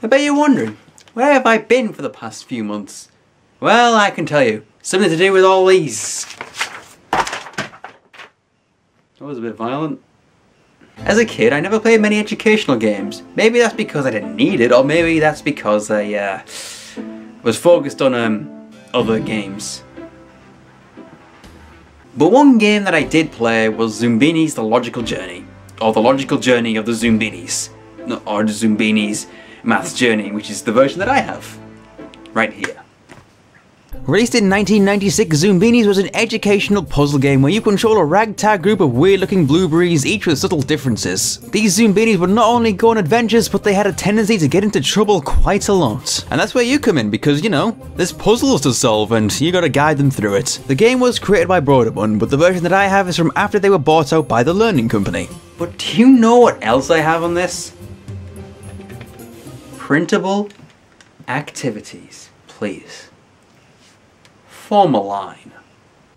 I bet you're wondering, where have I been for the past few months? Well, I can tell you, something to do with all these. That was a bit violent. As a kid, I never played many educational games. Maybe that's because I didn't need it, or maybe that's because I was focused on other games. But one game that I did play was Zoombini's The Logical Journey, or The Logical Journey of the Zoombinis, or the Zoombini's Maths Journey, which is the version that I have, right here. Released in 1996, Zoombini was an educational puzzle game where you control a ragtag group of weird-looking blueberries, each with subtle differences. These Zoombini would not only go on adventures, but they had a tendency to get into trouble quite a lot. And that's where you come in, because, you know, there's puzzles to solve and you gotta guide them through it. The game was created by Broderbund, but the version that I have is from after they were bought out by the Learning Company. But do you know what else I have on this? Printable activities, please. Form a line.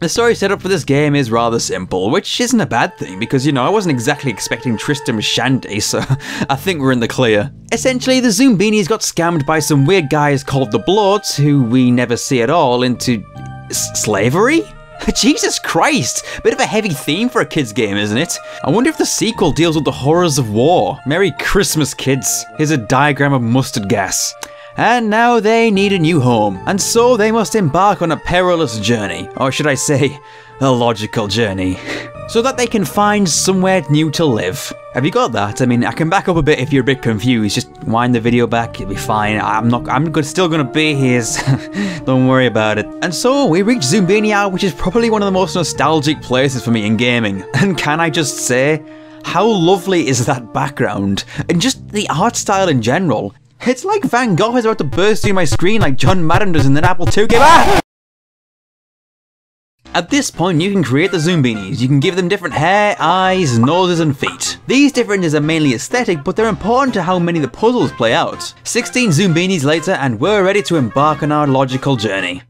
The story setup for this game is rather simple, which isn't a bad thing because, you know, I wasn't exactly expecting Tristram Shandy, so I think we're in the clear. Essentially, the Zoombinis got scammed by some weird guys called the Bloods, who we never see at all, into slavery? Jesus Christ! Bit of a heavy theme for a kids game, isn't it? I wonder if the sequel deals with the horrors of war. Merry Christmas, kids. Here's a diagram of mustard gas. And now they need a new home, and so they must embark on a perilous journey, or should I say, a logical journey, so that they can find somewhere new to live. Have you got that? I mean, I can back up a bit if you're a bit confused, just wind the video back, it'll be fine. I'm still gonna be here, so don't worry about it. And so we reach Zoombini, which is probably one of the most nostalgic places for me in gaming. And can I just say, how lovely is that background? And just the art style in general. It's like Van Gogh is about to burst through my screen like John Madden does in an Apple II game. Ah! At this point, you can create the Zoombinis. You can give them different hair, eyes, noses, and feet. These differences are mainly aesthetic, but they're important to how many the puzzles play out. 16 Zoombinis later, and we're ready to embark on our logical journey.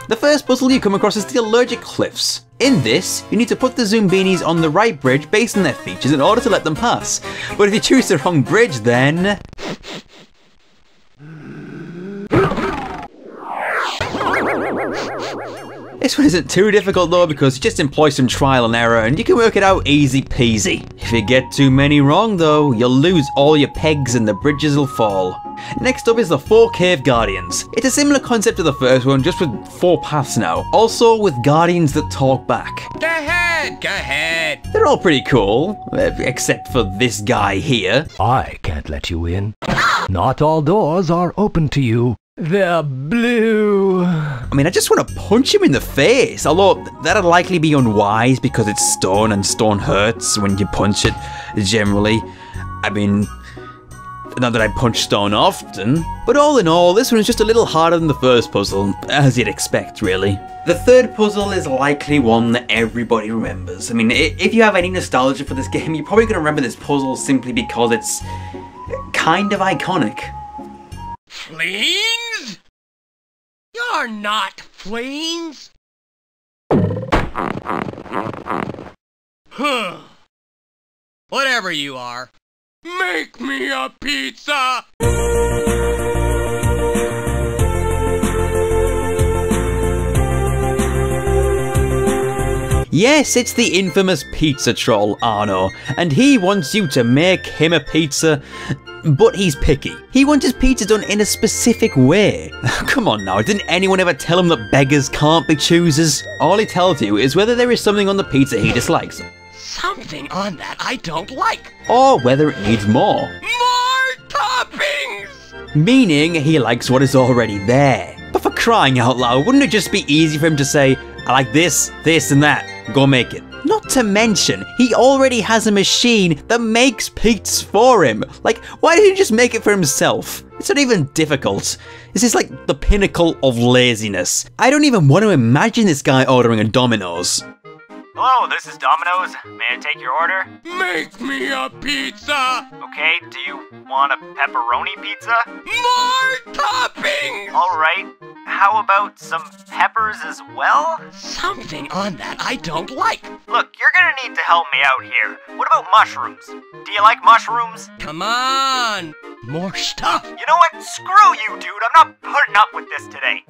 The first puzzle you come across is the allergic cliffs. In this, you need to put the Zoombinis on the right bridge based on their features in order to let them pass. But if you choose the wrong bridge, then... This one isn't too difficult though, because you just employ some trial and error and you can work it out easy peasy. If you get too many wrong though, you'll lose all your pegs and the bridges will fall. Next up is the 4 Cave Guardians. It's a similar concept to the first one, just with 4 paths now. Also with guardians that talk back. Go ahead, go ahead. They're all pretty cool, except for this guy here. I can't let you in. Not all doors are open to you. They're blue. I mean, I just want to punch him in the face, although that'd likely be unwise because it's stone and stone hurts when you punch it, generally. I mean, not that I punch stone often, but all in all, this one is just a little harder than the first puzzle, as you'd expect, really. The third puzzle is likely one that everybody remembers. I mean, if you have any nostalgia for this game, you're probably going to remember this puzzle simply because it's kind of iconic. Fleens? You're not fleens. Huh. Whatever you are, make me a pizza! Yes, it's the infamous pizza troll, Arno, and he wants you to make him a pizza, but he's picky. He wants his pizza done in a specific way. Come on now, didn't anyone ever tell him that beggars can't be choosers? All he tells you is whether there is something on the pizza he dislikes. Something on that I don't like. Or whether it needs more. More toppings! Meaning he likes what is already there. But for crying out loud, wouldn't it just be easy for him to say, I like this, this and that, go make it? Not to mention, he already has a machine that makes pizzas for him. Like, why didn't he just make it for himself? It's not even difficult. This is like the pinnacle of laziness. I don't even want to imagine this guy ordering a Domino's. Hello, this is Domino's. May I take your order? Make me a pizza! Okay, do you want a pepperoni pizza? More toppings! Alright, how about some peppers as well? Something on that I don't like. Look, you're gonna need to help me out here. What about mushrooms? Do you like mushrooms? Come on! More stuff! You know what? Screw you, dude. I'm not putting up with this today.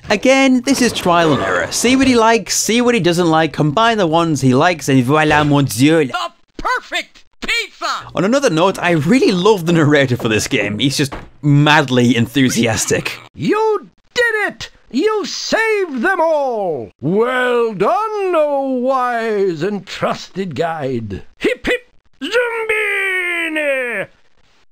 Again, this is trial and error. See what he likes, see what he doesn't like, combine the ones he likes, and voila mon dieu. The perfect pizza! On another note, I really love the narrator for this game. He's just madly enthusiastic. You did it! You saved them all! Well done, O wise and trusted guide. Hip hip Zoombini!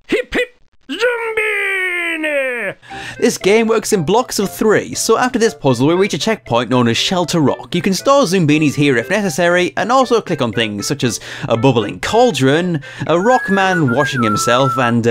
Hip hip Zoombini! This game works in blocks of 3, so after this puzzle we reach a checkpoint known as Shelter Rock. You can store Zoombinis here if necessary, and also click on things such as a bubbling cauldron, a rock man washing himself, and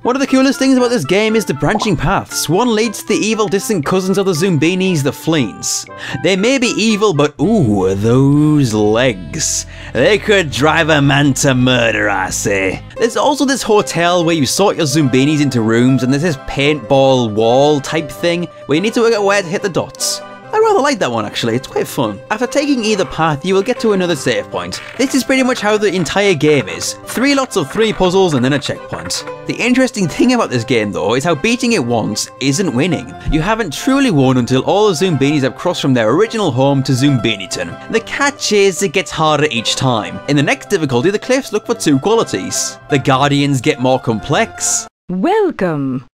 One of the coolest things about this game is the branching paths. One leads to the evil distant cousins of the Zoombinis, the Fleens. They may be evil, but ooh, those legs. They could drive a man to murder, I say. There's also this hotel where you sort your Zoombinis into rooms, and there's this paintball wall type thing where you need to work out where to hit the dots. I rather like that one actually, it's quite fun. After taking either path, you will get to another save point. This is pretty much how the entire game is. 3 lots of 3 puzzles and then a checkpoint. The interesting thing about this game though is how beating it once isn't winning. You haven't truly won until all the Zoombinis have crossed from their original home to Zoombiniton. The catch is it gets harder each time. In the next difficulty, the cliffs look for 2 qualities. The guardians get more complex. Welcome.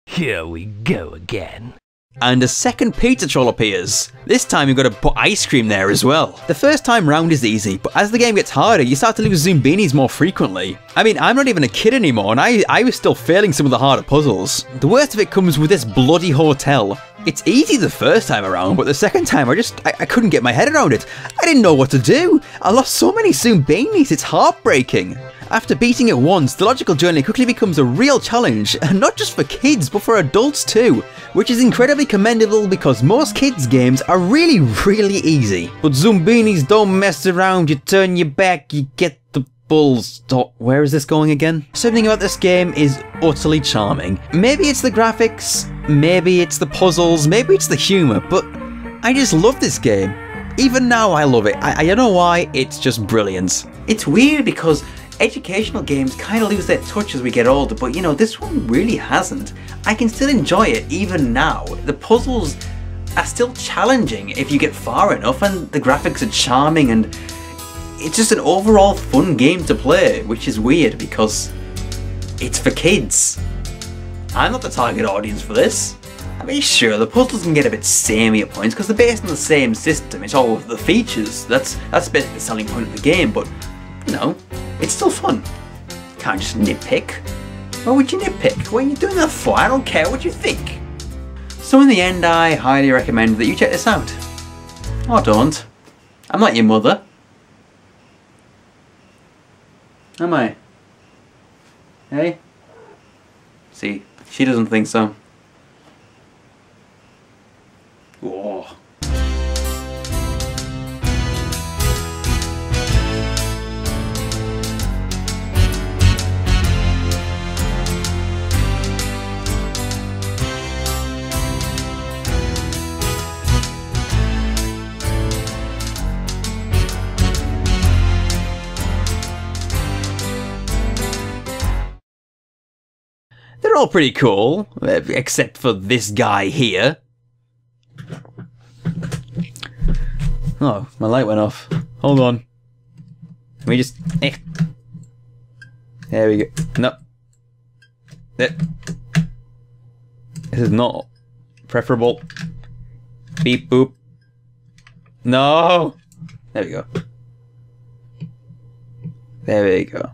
Here we go again. And a second pizza troll appears. This time you've got to put ice cream there as well. The first time round is easy, but as the game gets harder, you start to lose Zoombinis more frequently. I mean, I'm not even a kid anymore, and I was still failing some of the harder puzzles. The worst of it comes with this bloody hotel. It's easy the first time around, but the second time I couldn't get my head around it. I didn't know what to do. I lost so many Zoombinis, it's heartbreaking. After beating it once, the logical journey quickly becomes a real challenge, and not just for kids, but for adults too, which is incredibly commendable because most kids' games are really easy. But Zoombinis don't mess around, you turn your back, you get the balls. Where is this going again? Something about this game is utterly charming. Maybe it's the graphics, maybe it's the puzzles, maybe it's the humour, but I just love this game. Even now I love it. I don't know why, it's just brilliant. It's weird because educational games kind of lose their touch as we get older, but you know, this one really hasn't. I can still enjoy it even now. The puzzles are still challenging if you get far enough, and the graphics are charming, and it's just an overall fun game to play, which is weird because it's for kids. I'm not the target audience for this. I mean, sure, the puzzles can get a bit samey at points because they're based on the same system. It's all the features. That's basically the selling point of the game, but you know, it's still fun. Can't just nitpick. Why would you nitpick? What are you doing that for? I don't care what you think. So in the end, I highly recommend that you check this out. Or don't. I'm not your mother. Am I? Hey? See, she doesn't think so. Whoa. They're all pretty cool, except for this guy here. Oh, my light went off. Hold on. Let me just... There we go. No. This is not preferable. Beep boop. No! There we go. There we go.